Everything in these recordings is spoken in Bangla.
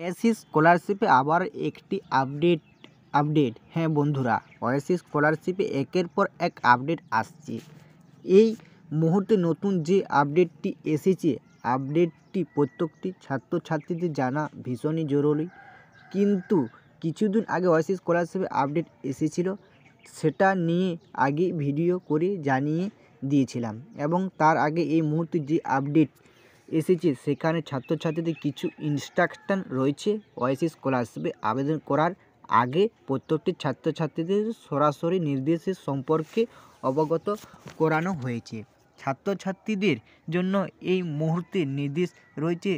ওএসিস স্কলারশিপে আবার একটি আপডেট হ্যাঁ বন্ধুরা, ওএসিস স্কলারশিপে একের পর এক আপডেট আসছে। এই মুহূর্তে নতুন যে আপডেটটি এসেছে, আপডেটটি প্রত্যেকটি ছাত্রছাত্রীদের জানা ভীষণই জরুরি। কিন্তু কিছুদিন আগে ওএসিস স্কলারশিপে আপডেট এসেছিল, সেটা নিয়ে আগে ভিডিও করে জানিয়ে দিয়েছিলাম এবং তার আগে এই মুহূর্তে যে আপডেট এসেছে সেখানে ছাত্রছাত্রীদের কিছু ইনস্ট্রাকশন রয়েছে। ওএসিস স্কলারশিপে আবেদন করার আগে প্রত্যেকটি ছাত্রছাত্রীদের সরাসরি নির্দেশের সম্পর্কে অবগত করানো হয়েছে। ছাত্রছাত্রীদের জন্য এই মুহূর্তে নির্দেশ রয়েছে,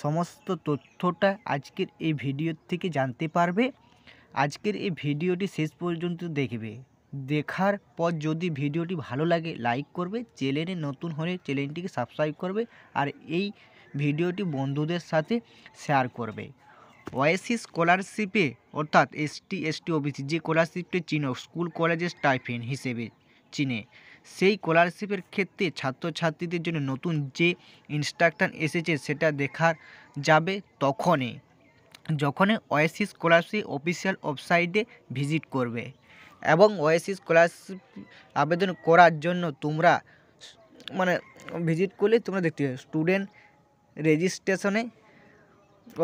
সমস্ত তথ্যটা আজকের এই ভিডিও থেকে জানতে পারবে। আজকের এই ভিডিওটি শেষ পর্যন্ত দেখবে। দেখার পর যদি ভিডিওটি ভালো লাগে লাইক করবে, চ্যানেলে নতুন হলে চ্যানেলটিকে সাবস্ক্রাইব করবে আর এই ভিডিওটি বন্ধুদের সাথে শেয়ার করবে। ওএসিস স্কলারশিপে অর্থাৎ এসটি ওবিসি যে স্কলারশিপটি চিনো স্কুল কলেজের স্টাইপেন্ড হিসেবে চিনে, সেই স্কলারশিপের ক্ষেত্রে ছাত্রছাত্রীদের জন্য নতুন যে ইনস্ট্রাকশন এসেছে সেটা দেখা যাবে যখনই ওএসিস স্কলারশিপ অফিসিয়াল ওয়েবসাইটে ভিজিট করবে। এবং ওএসিস স্কলারশিপ আবেদন করার জন্য তোমরা ভিজিট করলে তোমরা দেখতে পাবে স্টুডেন্ট রেজিস্ট্রেশনে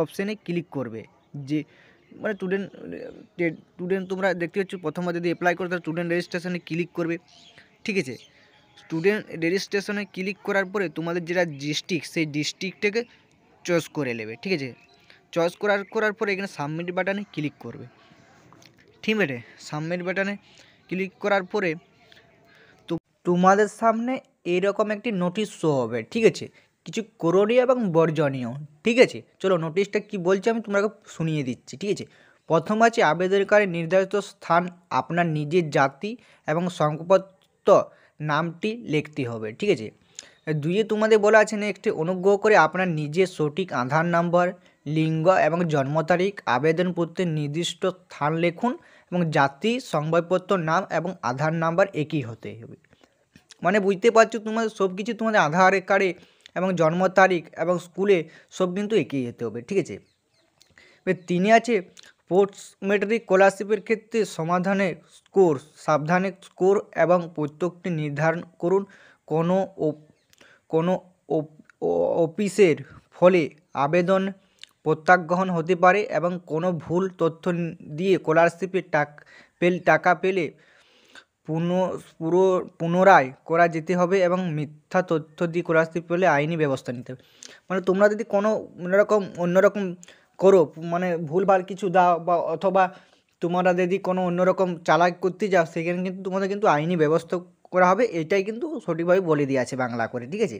অপশানে ক্লিক করবে। যে স্টুডেন্ট তোমরা দেখতে পাচ্ছ, প্রথমবার যদি অ্যাপ্লাই করো তাহলে স্টুডেন্ট রেজিস্ট্রেশনে ক্লিক করবে। ঠিক আছে, স্টুডেন্ট রেজিস্ট্রেশনে ক্লিক করার পরে তোমাদের যেটা ডিস্ট্রিক্ট সেই ডিস্ট্রিক্টটাকে চয়েস করে নেবে। ঠিক আছে, চয়েস করার পরে এখানে সাবমিট বাটনে ক্লিক করবে। ঠিক আছে, সাবমিট বাটনে ক্লিক করার পরে তোমাদের সামনে এরকম একটি নোটিশ শো হবে। ঠিক আছে, কিছু করণীয় এবং বর্জনীয়। ঠিক আছে, চলো নোটিশটা কি বলছে আমি তোমাকে শুনিয়ে দিচ্ছি। ঠিক আছে, প্রথম আছে আবেদনকারী নির্ধারিত স্থান আপনার নিজের জাতি এবং শংসাপত্র নামটি লিখতে হবে। ঠিক আছে, দুইয়ে তোমাদের বলা আছে নেক্সট, অনুগ্রহ করে আপনার নিজের সঠিক আধার নাম্বার, লিঙ্গ এবং জন্ম তারিখ আবেদনপত্রের নির্দিষ্ট স্থান লিখুন এবং জাতি, সংবাদপত্র নাম এবং আধার নাম্বার একই হতে হবে। মানে বুঝতে পারছো, তোমাদের সব কিছু তোমাদের আধার কার্ডে এবং জন্ম তারিখ এবং স্কুলে সব কিন্তু একই হতে হবে। ঠিক আছে, এবার তিনে আছে পোস্ট মেট্রিক স্কলারশিপের ক্ষেত্রে সাবধানে স্কোর এবং প্রত্যেকটি নির্ধারণ করুন। কোনো অফিসের ফলে আবেদন প্রত্যাখ্যান হতে পারে এবং কোনো ভুল তথ্য দিয়ে স্কলারশিপের টাকা পেলে পুনরায় করা যেতে হবে এবং মিথ্যা তথ্য দিয়ে স্কলারশিপ পেলে আইনি ব্যবস্থা নিতে হবে। মানে তোমরা যদি কোনো অন্যরকম করো, ভুলভাল কিছু দাও বা অথবা তোমরা যদি কোনো অন্যরকম চালাক করতে যাও, সেখানে কিন্তু তোমাদের কিন্তু আইনি ব্যবস্থা করা হবে। এটাই কিন্তু সঠিকভাবে বলে দেওয়া আছে বাংলা করে। ঠিক আছে,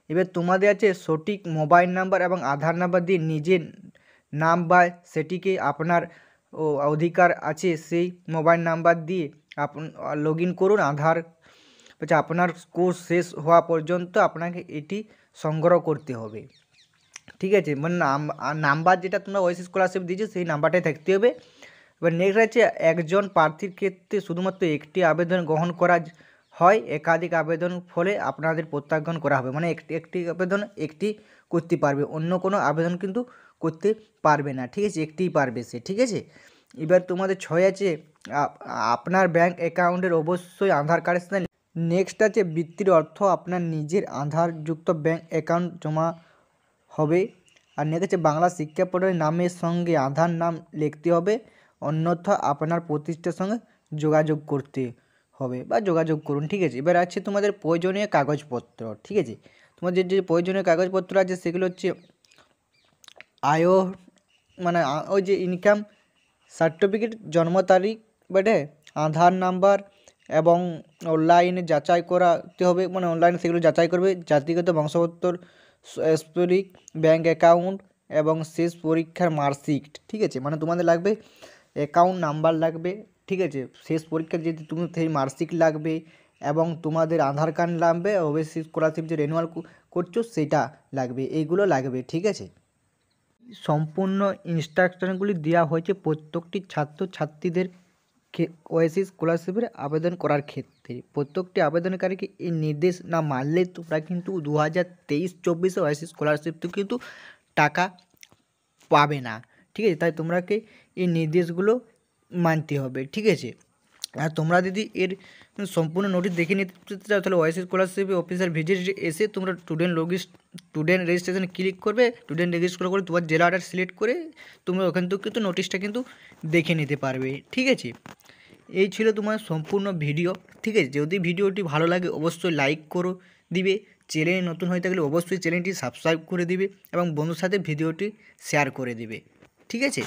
এবার তোমাদের আছে সঠিক মোবাইল নাম্বার এবং আধার নাম্বার দিয়ে নিজের নাম বা সেটিকে আপনার অধিকার আছে সেই মোবাইল নাম্বার দিয়ে লগ ইন করুন। আপনার কোর্স শেষ হওয়া পর্যন্ত আপনাকে এটি সংগ্রহ করতে হবে। ঠিক আছে, নাম্বার যেটা তোমরা ওএসিস স্কলারশিপ দিয়েছো সেই নাম্বারটাই থাকতে হবে। এবার নেক্সট আছে একজন প্রার্থীর ক্ষেত্রে শুধুমাত্র একটি আবেদন গ্রহণ করা হয়, একাধিক আবেদন ফলে আপনাদের প্রত্যাখ্যান করা হবে। মানে একটি আবেদন একটি করতে পারবে, অন্য কোনো আবেদন কিন্তু করতে পারবে না। ঠিক আছে, একটিই পারবে সে। ঠিক আছে, এবার তোমাদের 6 আছে আপনার ব্যাংক অ্যাকাউন্টের অবশ্যই আধার কার্ডের সাথে। নেক্সট আছে বৃত্তির অর্থ আপনার নিজের আধারযুক্ত ব্যাংক অ্যাকাউন্ট জমা হবে। আর নেক্সট আছে বাংলা শিক্ষা বোর্ডের নামের সঙ্গে আধার নাম লিখতে হবে, অন্যথা আপনার প্রতিষ্ঠানের সঙ্গে যোগাযোগ করতে হবে বা যোগাযোগ করুন। ঠিক আছে, এবার আছে তোমাদের প্রয়োজনীয় কাগজপত্র। ঠিক আছে, তোমাদের যে প্রয়োজনীয় কাগজপত্র আছে সেগুলো হচ্ছে ওই যে ইনকাম সার্টিফিকেট, জন্ম তারিখ বটে, আধার নাম্বার এবং অনলাইনে যাচাই করাতে হবে। অনলাইনে সেগুলো যাচাই করবে। জাতিগত বংশপত্র, স্পরিক, ব্যাঙ্ক অ্যাকাউন্ট এবং শেষ পরীক্ষার মার্কশিট। ঠিক আছে, তোমাদের লাগবে অ্যাকাউন্ট নাম্বার লাগবে। ঠিক আছে, শেষ পরীক্ষার যদি তুমি সেই মার্কশিট লাগবে এবং তোমাদের আধার কার্ড লাগবে, ওবিসি স্কলারশিপ যে রেনুয়াল করছো সেটা লাগবে, এইগুলো লাগবে। ঠিক আছে, সম্পূর্ণ ইনস্ট্রাকশনগুলি দেওয়া হয়েছে প্রত্যেকটি ছাত্রছাত্রীদের ওএসিস স্কলারশিপের আবেদন করার ক্ষেত্রে। প্রত্যেকটি আবেদনকারীকে এই নির্দেশ না মানলে তোমরা কিন্তু 2023-24 ওএসিস স্কলারশিপ কিন্তু টাকা পাবে না, ঠিক আছে। তাই তোমরাকে এই নির্দেশগুলো মানতে হবে, ঠিক আছে। আর তোমরা যদি এর সম্পূর্ণ নোটিশ দেখে নিতে চাও তাহলে ওয়াইসি স্কলারশিপ অফিসার ভিজিট এসে তোমরা স্টুডেন্ট রেজিস্ট্রেশনে ক্লিক করবে। স্টুডেন্ট রেজিস্টার করে তোমার জেলাটা সিলেক্ট করে তোমরা ওখান থেকে কিন্তু নোটিশটা কিন্তু দেখে নিতে পারবে, ঠিক আছে। এই ছিল তোমার সম্পূর্ণ ভিডিও, ঠিক আছে। যদি ভিডিওটি ভালো লাগে অবশ্যই লাইক করো দিবে, চ্যানেলে নতুন হয়ে থাকলে অবশ্যই চ্যানেলটি সাবস্ক্রাইব করে দিবে এবং বন্ধুর সাথে ভিডিওটি শেয়ার করে দিবে, ঠিক আছে।